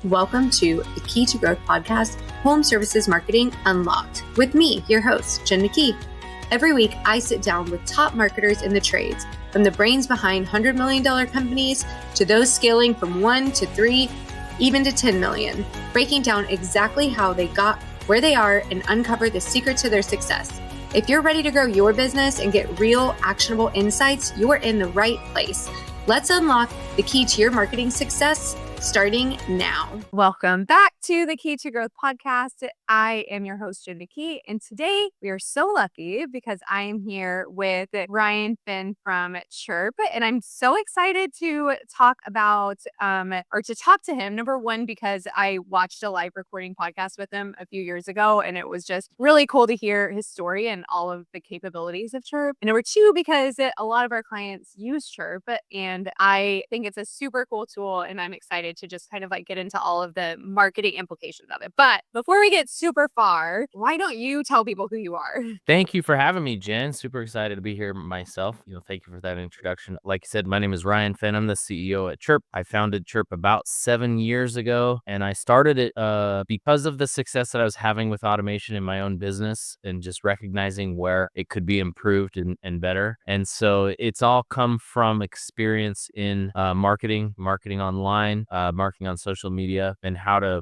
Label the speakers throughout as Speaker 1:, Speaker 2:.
Speaker 1: Welcome to the Key to Growth podcast, Home Services Marketing Unlocked, with me, your host, Jen McKee. Every week, I sit down with top marketers in the trades, from the brains behind $100 million companies to those scaling from 1 to 3, even to 10 million, breaking down exactly how they got where they are and uncover the secret to their success. If you're ready to grow your business and get real, actionable insights, you are in the right place. Let's unlock the key to your marketing success, starting now. Welcome back to the Key to Growth podcast. I am your host, Jen McKee, and today we are so lucky because I am here with Ryan Fenn from Chiirp, and I'm so excited to talk about, to talk to him. Number one, because I watched a live recording podcast with him a few years ago, and it was just really cool to hear his story and all of the capabilities of Chiirp. And number two, because a lot of our clients use Chiirp, and I think it's a super cool tool, and I'm excited to just kind of like get into all of the marketing implications of it. But before we get super far, why don't you tell people who you are?
Speaker 2: Thank you for having me, Jen. Super excited to be here myself. Thank you for that introduction. Like I said, my name is Ryan Fenn. I'm the CEO at Chiirp. I founded Chiirp about 7 years ago, and I started it because of the success that I was having with automation in my own business and just recognizing where it could be improved and better. And so it's all come from experience in marketing online, marketing on social media, and how to,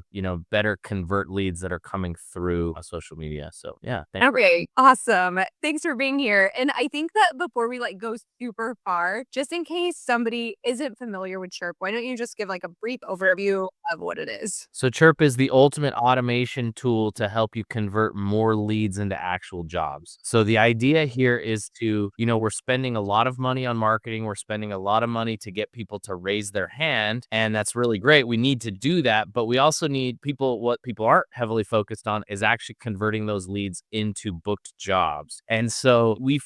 Speaker 2: better convert leads that are coming through social media. So yeah.
Speaker 1: Okay, awesome. Thanks for being here. And I think that before we go super far, just in case somebody isn't familiar with Chiirp, why don't you just give a brief overview of what it is?
Speaker 2: So Chiirp is the ultimate automation tool to help you convert more leads into actual jobs. So the idea here is to, we're spending a lot of money on marketing. We're spending a lot of money to get people to raise their hand. And that's really great. We need to do that. But we also need what people aren't heavily focused on is actually converting those leads into booked jobs. And so we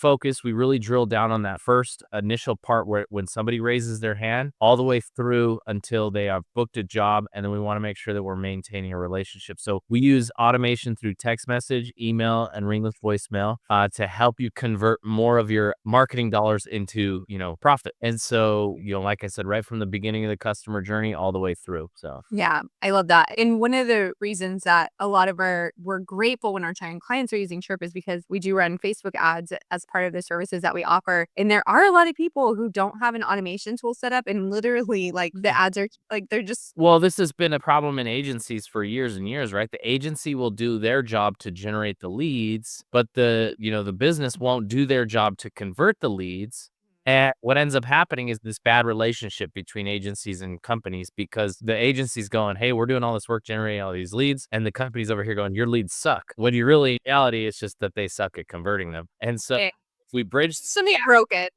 Speaker 2: really drill down on that first initial part where when somebody raises their hand all the way through until they have booked a job. And then we want to make sure that we're maintaining a relationship. So we use automation through text message, email, and ringless voicemail to help you convert more of your marketing dollars into, profit. And so, like I said, right from the beginning of the customer journey all the way through. So
Speaker 1: yeah, I love that. And one of the reasons that we're grateful when our clients are using Chiirp is because we do run Facebook ads as part of the services that we offer. And there are a lot of people who don't have an automation tool set up, and literally the ads are they're just.
Speaker 2: Well, this has been a problem in agencies for years and years, right? The agency will do their job to generate the leads, but the business won't do their job to convert the leads. And what ends up happening is this bad relationship between agencies and companies because the agency's going, hey, we're doing all this work generating all these leads. And the company's over here going, your leads suck. When in reality, it's just that they suck at converting them. And so if we bridge
Speaker 1: Something broken.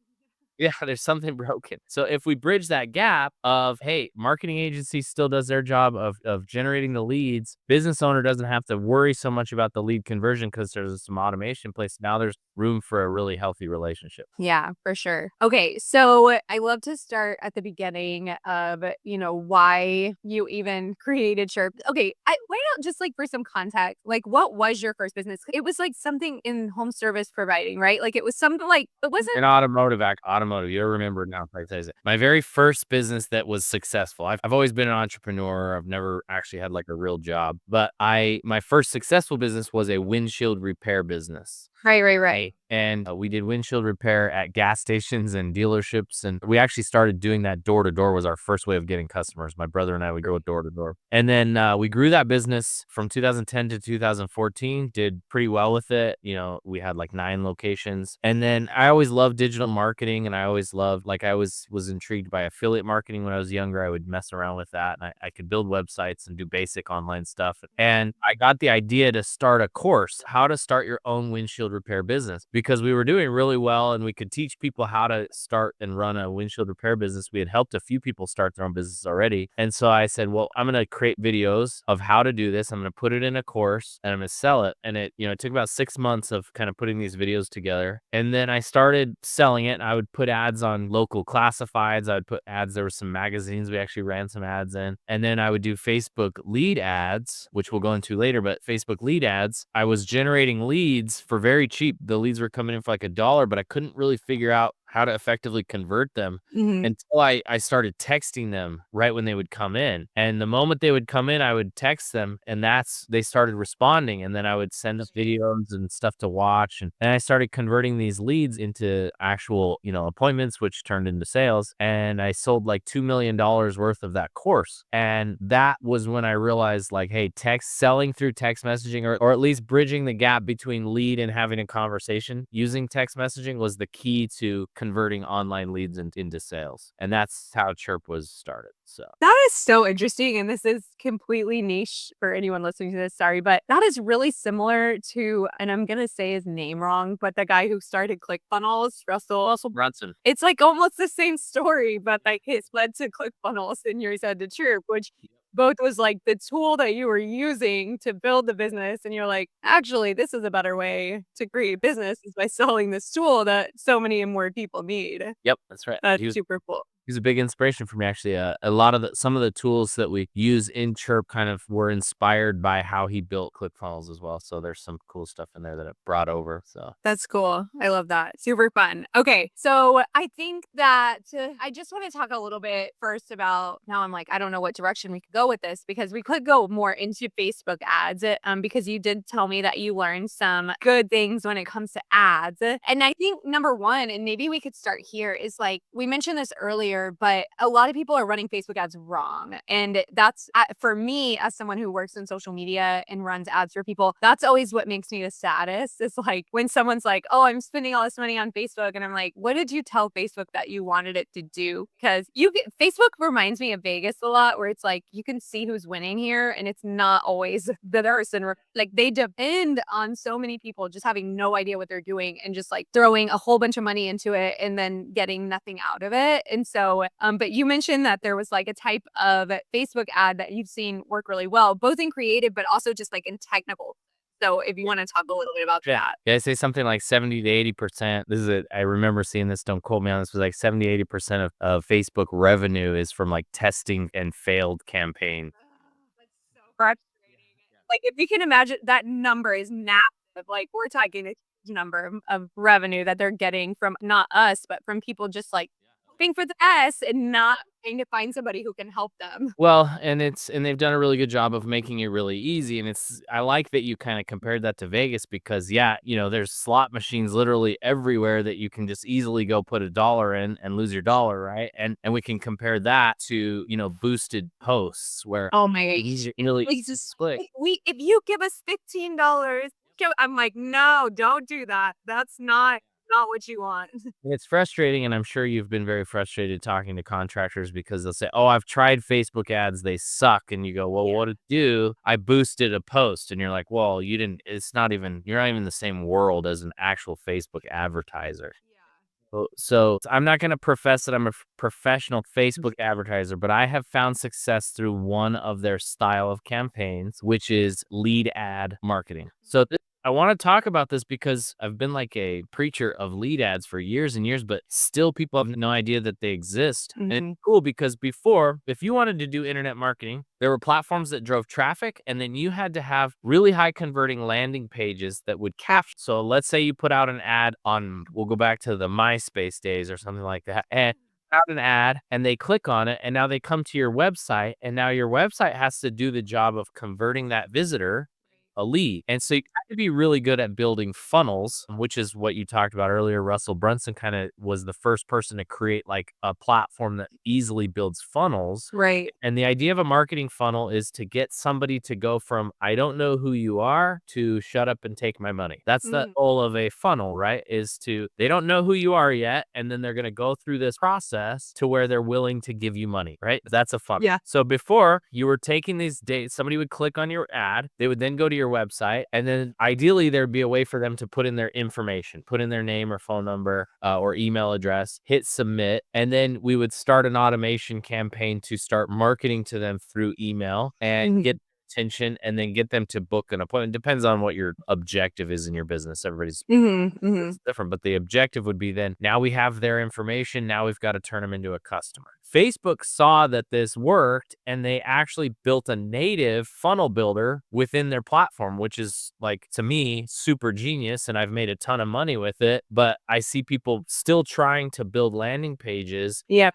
Speaker 2: Yeah, there's something broken. So if we bridge that gap of, hey, marketing agency still does their job of generating the leads, business owner doesn't have to worry so much about the lead conversion because there's some automation in place. Now there's room for a really healthy relationship.
Speaker 1: Yeah, for sure. Okay, so I love to start at the beginning of, why you even created Chiirp. Okay, why not just for some context, what was your first business? It was something in home service providing, right? It was something it wasn't
Speaker 2: an automotive. You'll remember now if I say it. My very first business that was successful. I've always been an entrepreneur. I've never actually had a real job, but my first successful business was a windshield repair business.
Speaker 1: Right.
Speaker 2: And we did windshield repair at gas stations and dealerships. And we actually started doing that door to door was our first way of getting customers. My brother and I would go door to door. And then we grew that business from 2010 to 2014, did pretty well with it. We had 9 locations. And then I always loved digital marketing. And I always loved, I was intrigued by affiliate marketing when I was younger. I would mess around with that. And I could build websites and do basic online stuff. And I got the idea to start a course, how to start your own windshield repair business, because we were doing really well and we could teach people how to start and run a windshield repair business. We had helped a few people start their own business already. And so I said, well, I'm going to create videos of how to do this. I'm going to put it in a course and I'm going to sell it. And it took about 6 months of kind of putting these videos together. And then I started selling it. I would put ads on local classifieds. I would put ads. There were some magazines we actually ran some ads in. And then I would do Facebook lead ads, which we'll go into later, but Facebook lead ads, I was generating leads for very cheap. The leads were coming in for $1, but I couldn't really figure out how to effectively convert them
Speaker 1: Mhm.
Speaker 2: until I started texting them right when they would come in. And the moment they would come in, I would text them, and they started responding. And then I would send them videos and stuff to watch. And I started converting these leads into actual, appointments, which turned into sales. And I sold like $2 million worth of that course. And that was when I realized, like, hey, selling through text messaging, or at least bridging the gap between lead and having a conversation using text messaging, was the key to converting online leads into sales. And that's how Chiirp was started. So
Speaker 3: that is so interesting. And this is completely niche for anyone listening to this. Sorry, but that is really similar to, and I'm going to say his name wrong, but the guy who started ClickFunnels, Russell
Speaker 2: Brunson.
Speaker 3: It's like almost the same story, but like his led to ClickFunnels and yours had to Chiirp, which both was like the tool that you were using to build the business. And you're like, actually, this is a better way to create business is by selling this tool that so many more people need.
Speaker 2: Yep, that's right.
Speaker 3: That's super cool.
Speaker 2: He's a big inspiration for me, actually. A lot of some of the tools that we use in Chiirp kind of were inspired by how he built ClickFunnels as well. So there's some cool stuff in there that it brought over. So
Speaker 3: that's cool. I love that. Super fun. Okay, so I think that I just want to talk a little bit first about, now I'm like, I don't know what direction we could go with this, because we could go more into Facebook ads, because you did tell me that you learned some good things when it comes to ads. And I think number one, and maybe we could start here, is like, we mentioned this earlier, but a lot of people are running Facebook ads wrong. And that's, for me, as someone who works in social media and runs ads for people, that's always what makes me the saddest. It's like when someone's like, oh, I'm spending all this money on Facebook. And I'm like, what did you tell Facebook that you wanted it to do? Because Facebook reminds me of Vegas a lot, where it's like, you can see who's winning here. And it's not always the person. Like, they depend on so many people just having no idea what they're doing and just like throwing a whole bunch of money into it and then getting nothing out of it. And so, but you mentioned that there was like a type of Facebook ad that you've seen work really well, both in creative, but also just like in technical. So if you want to talk a little bit about that.
Speaker 2: Yeah, I say something like 70 to 80%. This is I remember seeing this, don't quote me on this, was like 70, 80% of Facebook revenue is from like testing and failed campaigns.
Speaker 3: That's so frustrating. Like, if you can imagine, that number is massive. Like, we're talking a huge number of revenue that they're getting from not us, but from people just like hoping for the S and not trying to find somebody who can help them.
Speaker 2: Well, and they've done a really good job of making it really easy. And I like that you kind of compared that to Vegas, because there's slot machines literally everywhere that you can just easily go put $1 in and lose your dollar, right? And we can compare that to, boosted posts where,
Speaker 3: oh my gosh,
Speaker 2: these are really
Speaker 3: if you give us $15, I'm like, no, don't do that. That's not what you want.
Speaker 2: It's frustrating, and I'm sure you've been very frustrated talking to contractors, because they'll say, "Oh, I've tried Facebook ads, they suck." And you go, "Well, what did you do?" "I boosted a post." And you're like, "Well, you didn't, you're not even in the same world as an actual Facebook advertiser." So I'm not going to profess that I'm a professional Facebook advertiser, but I have found success through one of their style of campaigns, which is lead ad marketing. So I want to talk about this because I've been like a preacher of lead ads for years and years, but still people have no idea that they exist. And it's cool because before, if you wanted to do internet marketing, there were platforms that drove traffic, and then you had to have really high converting landing pages that would capture. So let's say you put out an ad on, we'll go back to the MySpace days or something like that, and out an ad, and they click on it, and now they come to your website, and now your website has to do the job of converting that visitor a lead. And so you have to be really good at building funnels, which is what you talked about earlier. Russell Brunson kind of was the first person to create like a platform that easily builds funnels.
Speaker 3: Right.
Speaker 2: And the idea of a marketing funnel is to get somebody to go from, I don't know who you are, to shut up and take my money. That's the goal of a funnel, right? Is to, they don't know who you are yet, and then they're going to go through this process to where they're willing to give you money, right? That's a funnel.
Speaker 3: Yeah.
Speaker 2: So before, you were taking these dates, somebody would click on your ad, they would then go to your website, and then ideally there'd be a way for them to put in their information, put in their name or phone number or email address, hit submit, and then we would start an automation campaign to start marketing to them through email and get attention and then get them to book an appointment. Depends on what your objective is in your business. Everybody's it's different, but the objective would be then now we have their information. Now we've got to turn them into a customer. Facebook saw that this worked and they actually built a native funnel builder within their platform, which is like, to me, super genius. And I've made a ton of money with it, but I see people still trying to build landing pages.
Speaker 3: Yeah.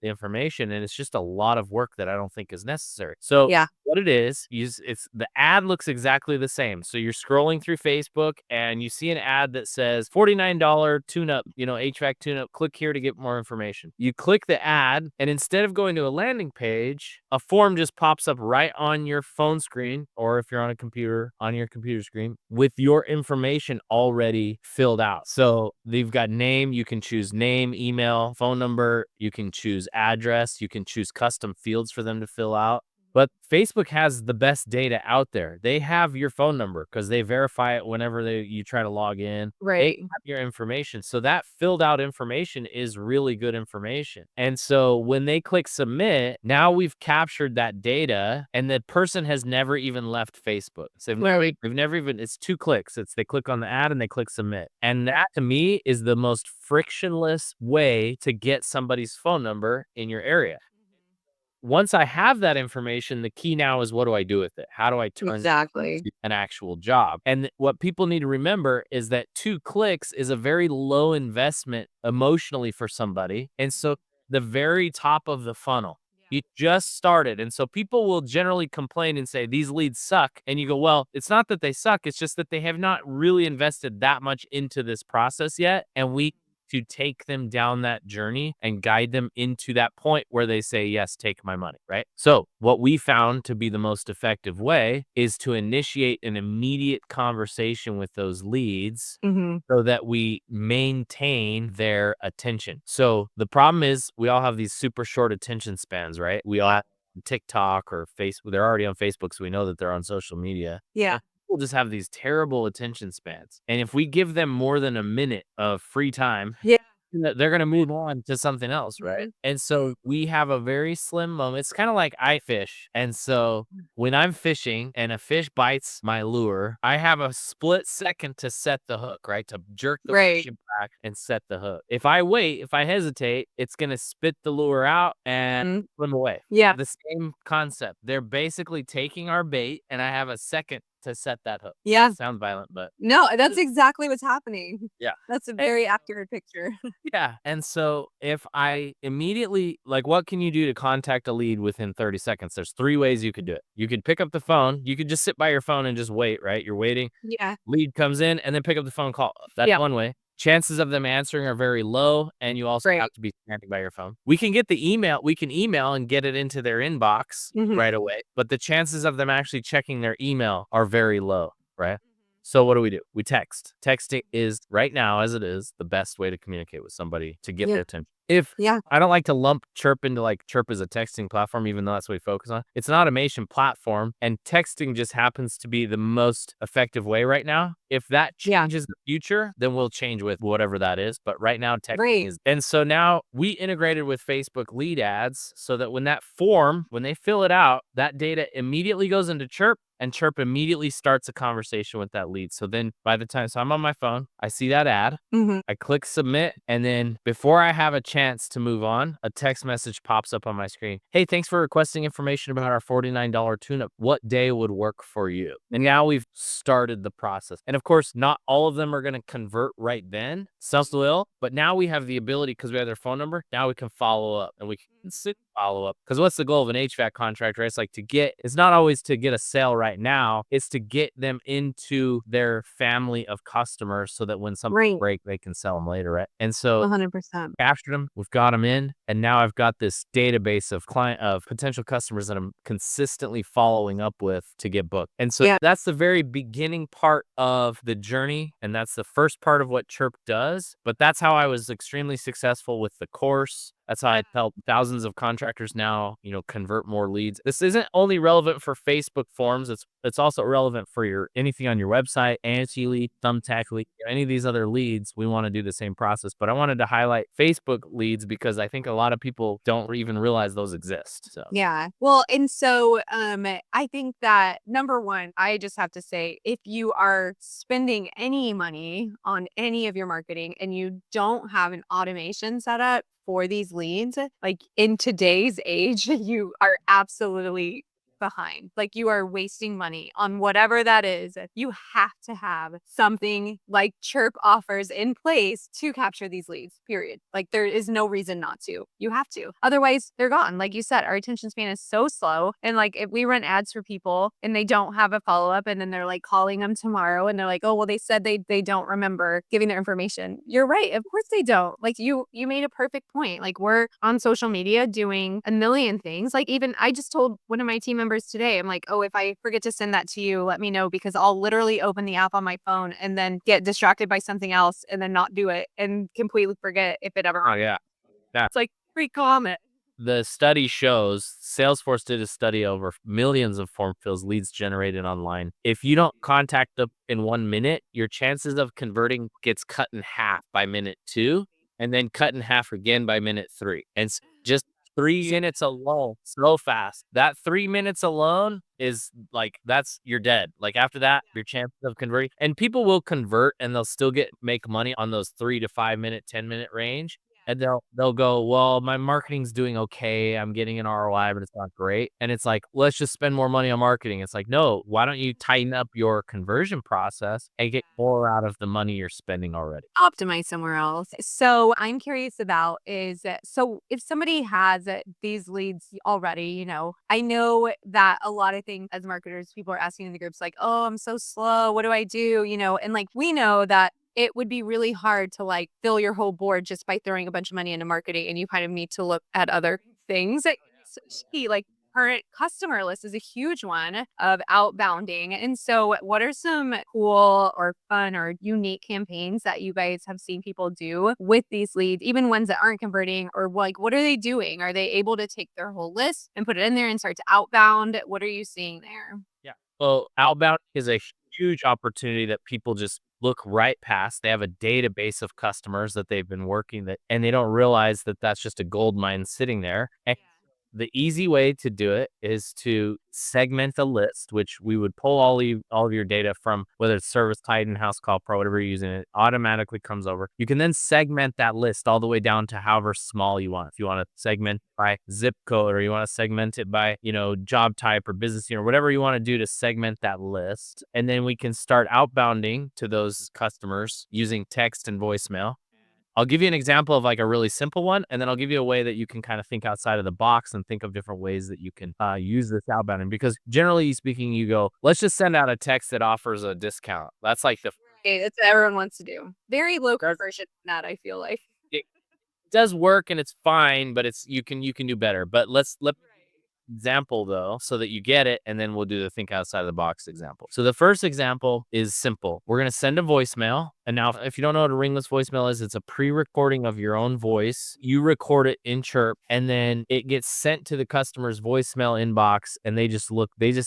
Speaker 2: The information, and it's just a lot of work that I don't think is necessary. So what it is it's the ad looks exactly the same. So you're scrolling through Facebook and you see an ad that says $49 tune-up, HVAC tune-up. Click here to get more information. You click the ad, and instead of going to a landing page, a form just pops up right on your phone screen, or if you're on a computer, on your computer screen, with your information already filled out. So they've got name, you can choose name, email, phone number, you can choose address, you can choose custom fields for them to fill out. But Facebook has the best data out there. They have your phone number because they verify it whenever you try to log in.
Speaker 3: Right.
Speaker 2: They have your information. So that filled out information is really good information. And so when they click submit, now we've captured that data, and the person has never even left Facebook. So they've never even, it's 2 clicks. They click on the ad and they click submit. And that to me is the most frictionless way to get somebody's phone number in your area. Once I have that information, the key now is, what do I do with it? How do I turn it into an actual job? And what people need to remember is that 2 clicks is a very low investment emotionally for somebody. And so the very top of the funnel, you just started. And so people will generally complain and say, these leads suck. And you go, well, it's not that they suck. It's just that they have not really invested that much into this process yet. And we to take them down that journey and guide them into that point where they say, yes, take my money, right? So what we found to be the most effective way is to initiate an immediate conversation with those leads so that we maintain their attention. So the problem is we all have these super short attention spans, right? We all have TikTok or Facebook. They're already on Facebook, so we know that they're on social media.
Speaker 3: Yeah.
Speaker 2: People just have these terrible attention spans. And if we give them more than a minute of free time, they're going to move on to something else, right? And so we have a very slim moment. It's kind of like I fish. And so when I'm fishing and a fish bites my lure, I have a split second to set the hook, right? To jerk the fish back and set the hook. If I wait, if I hesitate, it's going to spit the lure out and swim away.
Speaker 3: Yeah.
Speaker 2: The same concept. They're basically taking our bait, and I have a second to set that hook.
Speaker 3: Yeah.
Speaker 2: Sounds violent, but
Speaker 3: no, that's exactly what's happening.
Speaker 2: Yeah.
Speaker 3: That's a very accurate picture.
Speaker 2: Yeah. And so if I immediately, like, what can you do to contact a lead within 30 seconds? There's 3 ways you could do it. You could pick up the phone. You could just sit by your phone and just wait, right? You're waiting.
Speaker 3: Yeah.
Speaker 2: Lead comes in and then pick up the phone, call. That's one way. Chances of them answering are very low, and you also have to be standing by your phone. We can get the email. We can email and get it into their inbox right away, but the chances of them actually checking their email are very low, right? So what do? We text. Texting is, right now as it is, the best way to communicate with somebody to get their attention. I don't like to lump Chiirp into, like, Chiirp is a texting platform, even though that's what we focus on. It's an automation platform, and texting just happens to be the most effective way right now. If that changes in the future, then we'll change with whatever that is. But right now, texting is. And so now we integrated with Facebook lead ads so that when that form, when they fill it out, that data immediately goes into Chiirp, and Chiirp immediately starts a conversation with that lead. So then by the time, so I'm on my phone, I see that ad, I click submit, and then before I have a chance to move on, a text message pops up on my screen. Hey, thanks for requesting information about our $49 tune-up. What day would work for you? And now we've started the process. And of course, not all of them are going to convert right then. Some will, but now we have the ability, because we have their phone number, now we can follow up, and we can follow up. Because what's the goal of an HVAC contract, right? It's like it's not always to get a sale right now. It's to get them into their family of customers so that when something break, they can sell them later, right? And so
Speaker 3: 100%.
Speaker 2: Captured them, we've got them in, and now I've got this database of potential customers that I'm consistently following up with to get booked. And so that's the very beginning part of the journey, and that's the first part of what Chiirp does. But that's how I was extremely successful with the course, That's how I help thousands of contractors now, convert more leads. This isn't only relevant for Facebook forms. It's also relevant for anything on your website, Angie lead, Thumbtack lead, any of these other leads. We want to do the same process. But I wanted to highlight Facebook leads because I think a lot of people don't even realize those exist. So
Speaker 3: Yeah. Well, and so I think that number one, I just have to say, if you are spending any money on any of your marketing and you don't have an automation set up for these leads, like in today's age, you are absolutely behind. Like you are wasting money on whatever that is. You have to have something like Chiirp offers in place to capture these leads, period. Like there is no reason not to. You have to. Otherwise, they're gone. Like you said, our attention span is so slow. And like if we run ads for people and they don't have a follow-up and then they're like calling them tomorrow and they're like, oh, well, they said they don't remember giving their information. You're right. Of course they don't. Like you made a perfect point. Like we're on social media doing a million things. Like even I just told one of my team members today, I'm like, oh, if I forget to send that to you, let me know because I'll literally open the app on my phone and then get distracted by something else and then not do it and completely forget if it ever.
Speaker 2: oh yeah.
Speaker 3: It's like pretty common.
Speaker 2: The study shows Salesforce did a study over millions of form fills leads generated online. If you don't contact them in 1 minute, your chances of converting gets cut in half by minute 2 and then cut in half again by minute 3. And just 3 minutes alone, so fast. That 3 minutes alone is like, you're dead. Like after that, your chances of converting, and people will convert and they'll still make money on those 3 to 5 minute, 10-minute range. And they'll go, well, my marketing's doing okay. I'm getting an ROI, but it's not great. And it's like, let's just spend more money on marketing. It's like, no, why don't you tighten up your conversion process and get more out of the money you're spending already?
Speaker 3: Optimize somewhere else. So I'm curious about so if somebody has these leads already, I know that a lot of things as marketers, people are asking in the groups like, oh, I'm so slow. What do I do? And like, we know that it would be really hard to like fill your whole board just by throwing a bunch of money into marketing and you kind of need to look at other things. Like current customer list is a huge one of outbounding. And so what are some cool or fun or unique campaigns that you guys have seen people do with these leads, even ones that aren't converting, or like, what are they doing? Are they able to take their whole list and put it in there and start to outbound? What are you seeing there?
Speaker 2: Yeah. Well, outbound is a huge opportunity that people just look right past. They have a database of customers that they've been working and they don't realize that that's just a gold mine sitting there. And the easy way to do it is to segment a list, which we would pull all of your data from, whether it's Service Titan, House Call Pro, whatever you're using, it automatically comes over. You can then segment that list all the way down to however small you want. If you want to segment by zip code, or you want to segment it by, job type or business unit, or whatever you want to do to segment that list. And then we can start outbounding to those customers using text and voicemail. I'll give you an example of like a really simple one, and then I'll give you a way that you can kind of think outside of the box and think of different ways that you can use this outbounding. Because generally speaking, you go, let's just send out a text that offers a discount. That's like that's
Speaker 3: what everyone wants to do. Very low conversion on that, I feel like.
Speaker 2: It does work and it's fine, but you can do better. But let example though, so that you get it, and then we'll do the think outside of the box example. So the first example is simple. We're going to send a voicemail. And now if you don't know what a ringless voicemail is, it's a pre-recording of your own voice. You record it in Chiirp, and then it gets sent to the customer's voicemail inbox, and they just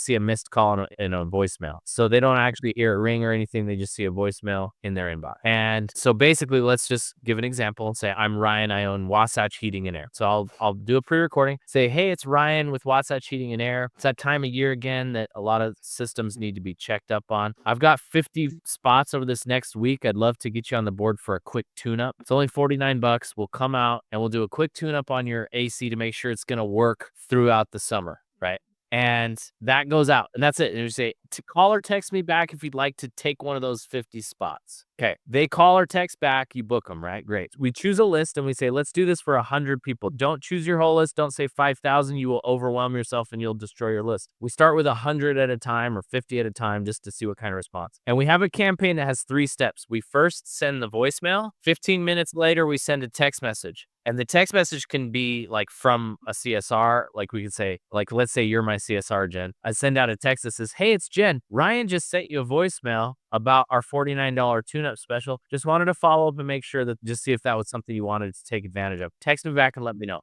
Speaker 2: see a missed call in a voicemail. So they don't actually hear a ring or anything. They just see a voicemail in their inbox. And so basically, let's just give an example and say, I'm Ryan. I own Wasatch Heating and Air. So I'll do a pre-recording, say, hey, it's Ryan with Wasatch Heating and Air. It's that time of year again that a lot of systems need to be checked up on. I've got 50 spots over this next week. I'd love to get you on the board for a quick tune-up. It's only $49. We'll come out and we'll do a quick tune-up on your AC to make sure it's going to work throughout the summer, right? And that goes out, and that's it. And you say, to call or text me back if you'd like to take one of those 50 spots. Okay. They call or text back, you book them, right? Great. We choose a list and we say, let's do this for 100 people. Don't choose your whole list. Don't say 5,000. You will overwhelm yourself and you'll destroy your list. We start with 100 at a time or 50 at a time just to see what kind of response. And we have a campaign that has 3 steps. We first send the voicemail. 15 minutes later, we send a text message. And the text message can be like from a CSR, like we could say, like, let's say you're my CSR, Jen. I send out a text that says, hey, it's Jen. Ryan just sent you a voicemail about our $49 tune-up special. Just wanted to follow up and make sure that just see if that was something you wanted to take advantage of. Text me back and let me know.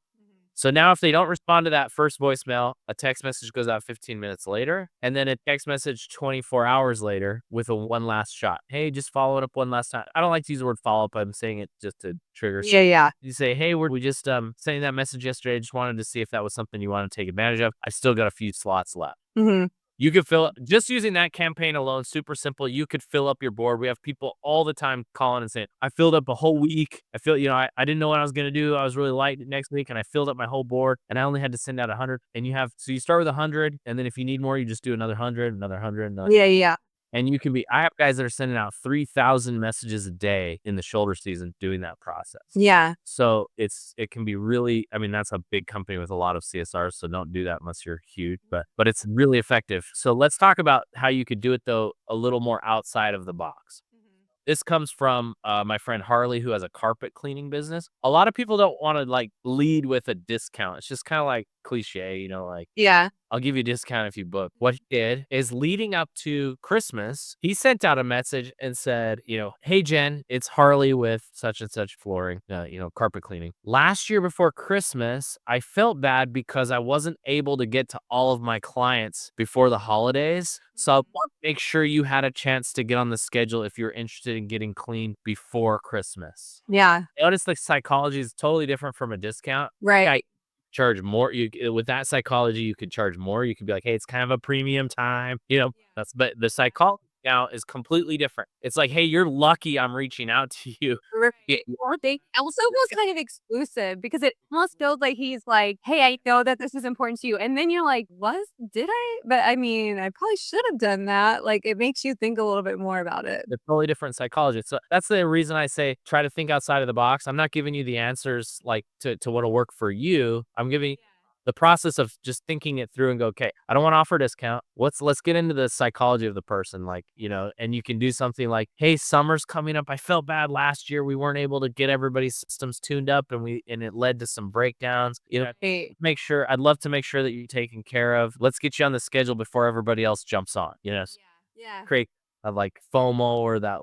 Speaker 2: So now if they don't respond to that first voicemail, a text message goes out 15 minutes later, and then a text message 24 hours later with a one last shot. Hey, just following up one last time. I don't like to use the word follow up. I'm saying it just to trigger.
Speaker 3: Yeah.
Speaker 2: You say, hey, we just sent you that message yesterday. I just wanted to see if that was something you want to take advantage of. I still got a few slots left. You could fill just using that campaign alone, super simple. You could fill up your board. We have people all the time calling and saying, I filled up a whole week. I feel, I didn't know what I was going to do. I was really light next week and I filled up my whole board and I only had to send out 100. And so you start with 100 and then if you need more, you just do another 100, another 100.
Speaker 3: Yeah.
Speaker 2: And I have guys that are sending out 3,000 messages a day in the shoulder season doing that process.
Speaker 3: Yeah.
Speaker 2: So it can be really, that's a big company with a lot of CSRs. So don't do that unless you're huge, but it's really effective. So let's talk about how you could do it though, a little more outside of the box. This comes from my friend Harley, who has a carpet cleaning business. A lot of people don't want to like lead with a discount. It's just kind of like cliche,
Speaker 3: Yeah.
Speaker 2: I'll give you a discount if you book. What he did is leading up to Christmas, he sent out a message and said, hey, Jen, it's Harley with such and such flooring, carpet cleaning. Last year before Christmas, I felt bad because I wasn't able to get to all of my clients before the holidays. So I want to make sure you had a chance to get on the schedule if you're interested in getting clean before Christmas.
Speaker 3: Yeah.
Speaker 2: Notice the psychology is totally different from a discount.
Speaker 3: Right.
Speaker 2: Charge more. With that psychology, you could charge more. You could be like, hey, it's kind of a premium time, but the psychology now is completely different. It's like, hey, you're lucky I'm reaching out to you.
Speaker 3: Or they also feels kind of exclusive because it almost feels like he's like, hey, I know that this is important to you. And then you're like, did I? But I probably should have done that. Like it makes you think a little bit more about it.
Speaker 2: It's totally different psychology. So that's the reason I say try to think outside of the box. I'm not giving you the answers like to what'll work for you. I'm giving the process of just thinking it through and go, okay, I don't want to offer a discount. Let's get into the psychology of the person, and you can do something like, hey, summer's coming up. I felt bad last year. We weren't able to get everybody's systems tuned up and it led to some breakdowns. I'd love to make sure that you're taken care of. Let's get you on the schedule before everybody else jumps on, create like FOMO or that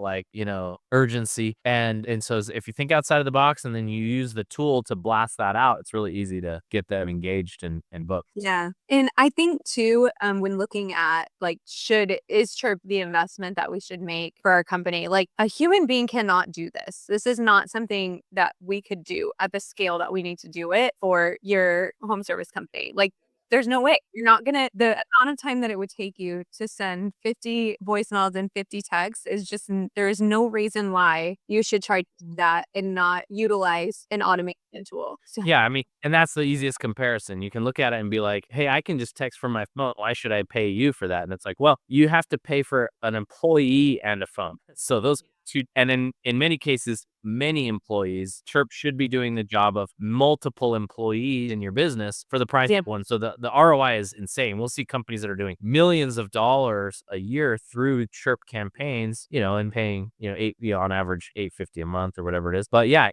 Speaker 2: urgency. And so if you think outside of the box and then you use the tool to blast that out, it's really easy to get them engaged and booked.
Speaker 3: Yeah. And I think too, when looking at is Chiirp the investment that we should make for our company? Like a human being cannot do this. This is not something that we could do at the scale that we need to do it for your home service company. Like there's no way you're not going to, the amount of time that it would take you to send 50 voicemails and 50 texts is just, there is no reason why you should try to do that and not utilize an automation tool. So.
Speaker 2: Yeah. And that's the easiest comparison. You can look at it and be like, hey, I can just text from my phone. Why should I pay you for that? And it's like, well, you have to pay for an employee and a phone. So those two, and in many cases, many employees, Chiirp should be doing the job of multiple employees in your business for the price of one. So the ROI is insane. We'll see companies that are doing millions of dollars a year through Chiirp campaigns, and paying, on average $850 a month or whatever it is. But yeah,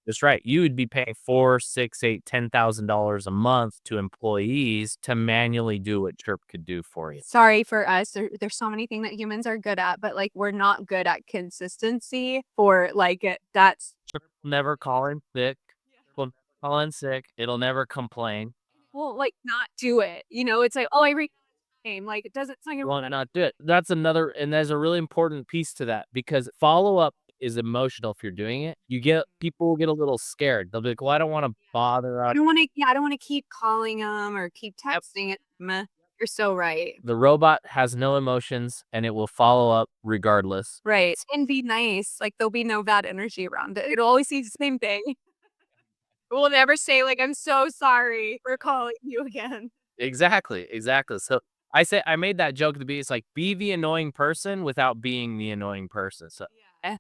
Speaker 2: that's right. You would be paying $4,000, $6,000, $8,000, $10,000 a month to employees to manually do what Chiirp could do for you.
Speaker 3: Sorry for us. There's so many things that humans are good at, but we're not good at consistency for that's
Speaker 2: Chiirp will never call in sick. Will never call in sick. It'll never complain.
Speaker 3: Well, not do it. It's like, oh, I read name. It doesn't. It's not
Speaker 2: Well, not do it. That's there's a really important piece to that because follow up is emotional. If you're doing it, people will get a little scared. They'll be like, well, I don't want to bother.
Speaker 3: I don't want to keep calling them or keep texting it. You're so right.
Speaker 2: The robot has no emotions and it will follow up regardless.
Speaker 3: Right. And be nice. There'll be no bad energy around it. It'll always say the same thing. It will never say I'm so sorry for calling you again.
Speaker 2: Exactly. So I made that joke to be, it's like, be the annoying person without being the annoying person. So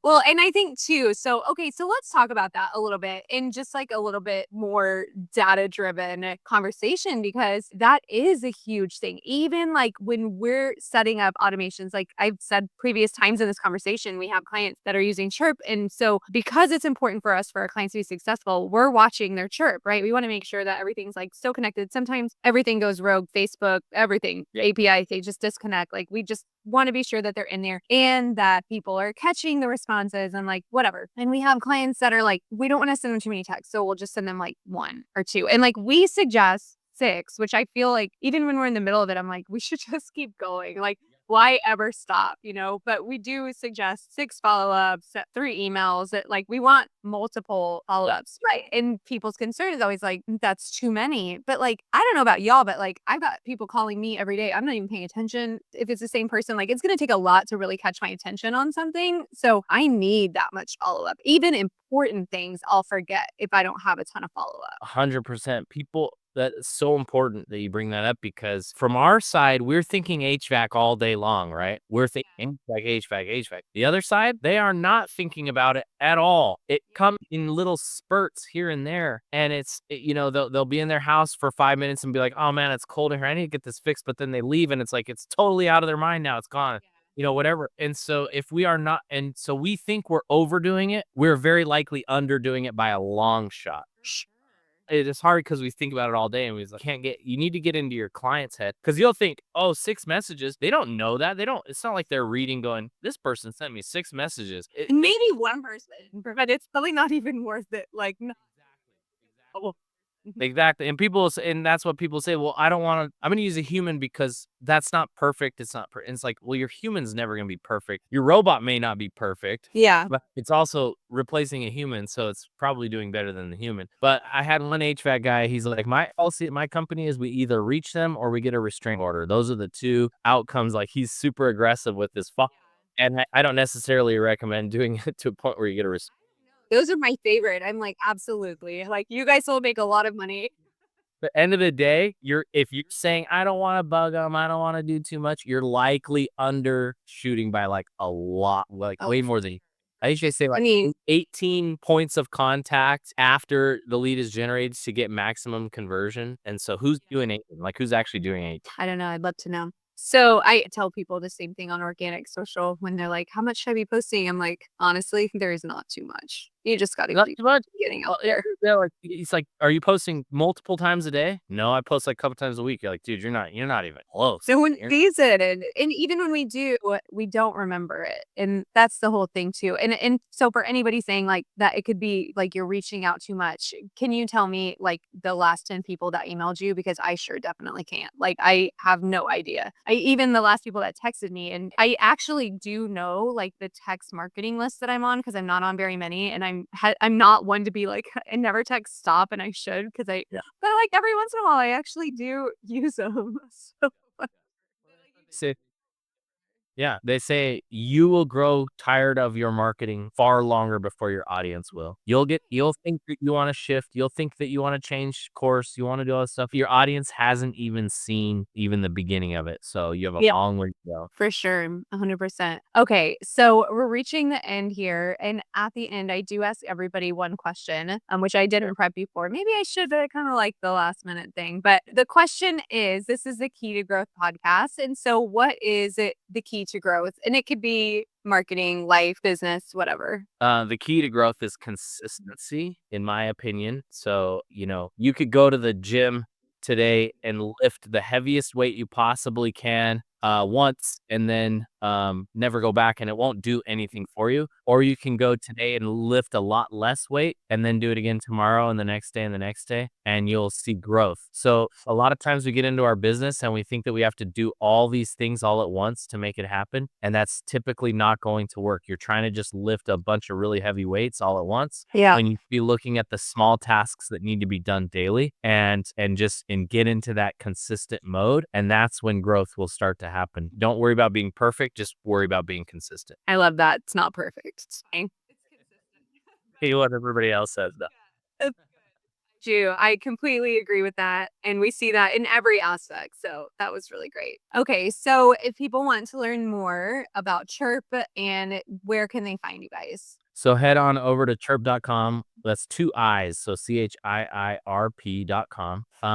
Speaker 3: Well, and I think too, so let's talk about that a little bit in just like a little bit more data driven conversation, because that is a huge thing. Even like when we're setting up automations, like I've said previous times in this conversation, we have clients that are using Chiirp. And so because it's important for us, for our clients to be successful, we're watching their Chiirp, right? We want to make sure that everything's like so connected. Sometimes everything goes rogue, Facebook, everything, API, they just disconnect. Like we just want to be sure that they're in there and that people are catching the responses and like whatever. And we have clients that are like, we don't want to send them too many texts, so we'll just send them like 1 or 2. And like we suggest 6, which I feel like even when we're in the middle of it, I'm like, we should just keep going. Like, why ever stop, But we do suggest 6 follow-ups, 3 emails, that like we want multiple follow-ups, right? And people's concern is always like, that's too many. But like, I don't know about y'all, but like I've got people calling me every day. I'm not even paying attention if it's the same person. Like it's going to take a lot to really catch my attention on something. So I need that much follow-up. Even important things I'll forget if I don't have a ton of follow-up.
Speaker 2: 100%. People, that's so important that you bring that up, because from our side, we're thinking HVAC all day long, right? We're thinking like HVAC. The other side, they are not thinking about it at all. It comes in little spurts here and there. And they'll be in their house for 5 minutes and be like, oh man, it's cold in here, I need to get this fixed. But then they leave and it's like, it's totally out of their mind now. It's gone. Whatever. And so if we are not, and so we think we're overdoing it, we're very likely underdoing it by a long shot. It is hard because we think about it all day and we like, you need to get into your client's head, because you'll think, oh, 6 messages. They don't know that. It's not like they're reading going, this person sent me 6 messages.
Speaker 3: Maybe 1 person, but it's probably not even worth it. Like, no.
Speaker 2: Exactly. And that's what people say. Well, I'm going to use a human because that's not perfect. It's not, it's like, well, your human's never going to be perfect. Your robot may not be perfect.
Speaker 3: Yeah.
Speaker 2: But it's also replacing a human. So it's probably doing better than the human. But I had one HVAC guy. He's like, my policy at my company is we either reach them or we get a restraining order. Those are the 2 outcomes. Like he's super aggressive with this. And I don't necessarily recommend doing it to a point where you get a restraining.
Speaker 3: Those are my favorite. I'm like, absolutely. Like, you guys will make a lot of money.
Speaker 2: But end of the day, if you're saying, I don't want to bug them, I don't want to do too much, you're likely undershooting by like a lot, like way more than I usually say, like 18 points of contact after the lead is generated to get maximum conversion. And so who's doing it? Like who's actually doing it?
Speaker 3: I don't know. I'd love to know. So I tell people the same thing on organic social when they're like, how much should I be posting? I'm like, honestly, there is not too much. You just got to keep getting out there.
Speaker 2: It's like, are you posting multiple times a day? No, I post like a couple times a week. You're like, dude, you're not even close.
Speaker 3: So when sees it, and even when we do, we don't remember it. And that's the whole thing too. And so for anybody saying like that, it could be like you're reaching out too much. Can you tell me like the last 10 people that emailed you? Because I sure definitely can't. Like I have no idea. Even the last people that texted me, and I actually do know like the text marketing list that I'm on, because I'm not on very many, and I'm not one to be like, I never text stop, and I should, because but like every once in a while I actually do use them. So
Speaker 2: Yeah, they say you will grow tired of your marketing far longer before your audience will. You'll think that you want to shift. You'll think that you want to change course. You want to do all this stuff. Your audience hasn't even seen even the beginning of it. So you have a long way to go.
Speaker 3: For sure. 100%. Okay. So we're reaching the end here. And at the end, I do ask everybody one question, which I didn't prep before. Maybe I should, but I kind of like the last minute thing. But the question is, this is the Key to Growth podcast. And so what is it, the key to growth? And it could be marketing, life, business, whatever.
Speaker 2: The key to growth is consistency, in my opinion. So, you could go to the gym today and lift the heaviest weight you possibly can once, and then never go back, and it won't do anything for you. Or you can go today and lift a lot less weight and then do it again tomorrow and the next day and the next day, and you'll see growth. So a lot of times we get into our business and we think that we have to do all these things all at once to make it happen. And that's typically not going to work. You're trying to just lift a bunch of really heavy weights all at once.
Speaker 3: Yeah.
Speaker 2: When you be looking at the small tasks that need to be done daily and get into that consistent mode. And that's when growth will start to happen. Don't worry about being perfect. Just worry about being consistent.
Speaker 3: I love that. It's not perfect. It's fine.
Speaker 2: Hey, what everybody else says though.
Speaker 3: you. I completely agree with that. And we see that in every aspect. So that was really great. Okay. So if people want to learn more about Chiirp, and where can they find you guys?
Speaker 2: So head on over to chiirp.com. That's 2 I's. So CHIIRP.com.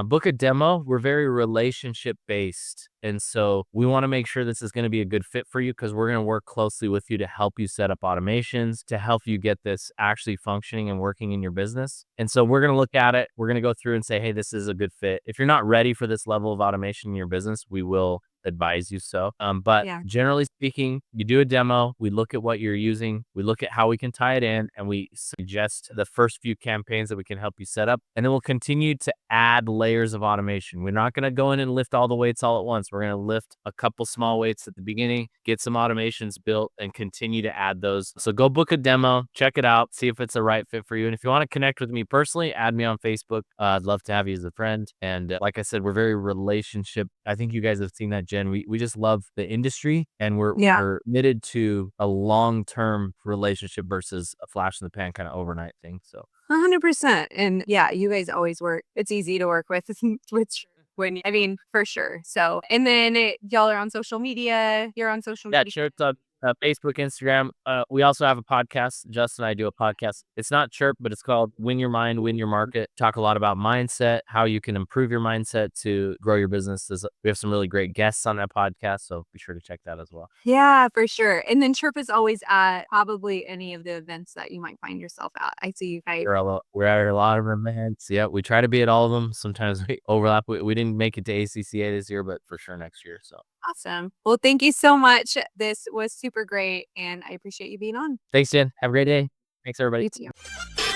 Speaker 2: Book a demo. We're very relationship based. And so we want to make sure this is going to be a good fit for you, because we're going to work closely with you to help you set up automations, to help you get this actually functioning and working in your business. And so we're going to look at it. We're going to go through and say, hey, this is a good fit. If you're not ready for this level of automation in your business, we will advise you so. But generally speaking, you do a demo, we look at what you're using, we look at how we can tie it in, and we suggest the first few campaigns that we can help you set up. And then we'll continue to add layers of automation. We're not going to go in and lift all the weights all at once. We're going to lift a couple small weights at the beginning, get some automations built, and continue to add those. So go book a demo, check it out, see if it's the right fit for you. And if you want to connect with me personally, add me on Facebook. I'd love to have you as a friend. And like I said, we're very relationship. I think you guys have seen that, Jen. We just love the industry, and we're committed to a long-term relationship versus a flash in the pan kind of overnight thing. So
Speaker 3: 100%. And yeah, you guys always work. It's easy to work with for sure. So, and then y'all are on social media. You're on social media.
Speaker 2: Chiirp's on Facebook, Instagram. We also have a podcast. Justin and I do a podcast. It's not Chiirp, but it's called Win Your Mind, Win Your Market. Talk a lot about mindset, how you can improve your mindset to grow your business. We have some really great guests on that podcast, so be sure to check that as well.
Speaker 3: Yeah, for sure. And then Chiirp is always at probably any of the events that you might find yourself at. I see you guys.
Speaker 2: We're at a lot of events. Yeah, we try to be at all of them. Sometimes we overlap. We didn't make it to ACCA this year, but for sure next year. So
Speaker 3: awesome. Well, thank you so much. This was super great, and I appreciate you being on.
Speaker 2: Thanks, Jen. Have a great day. Thanks, everybody.
Speaker 3: You too.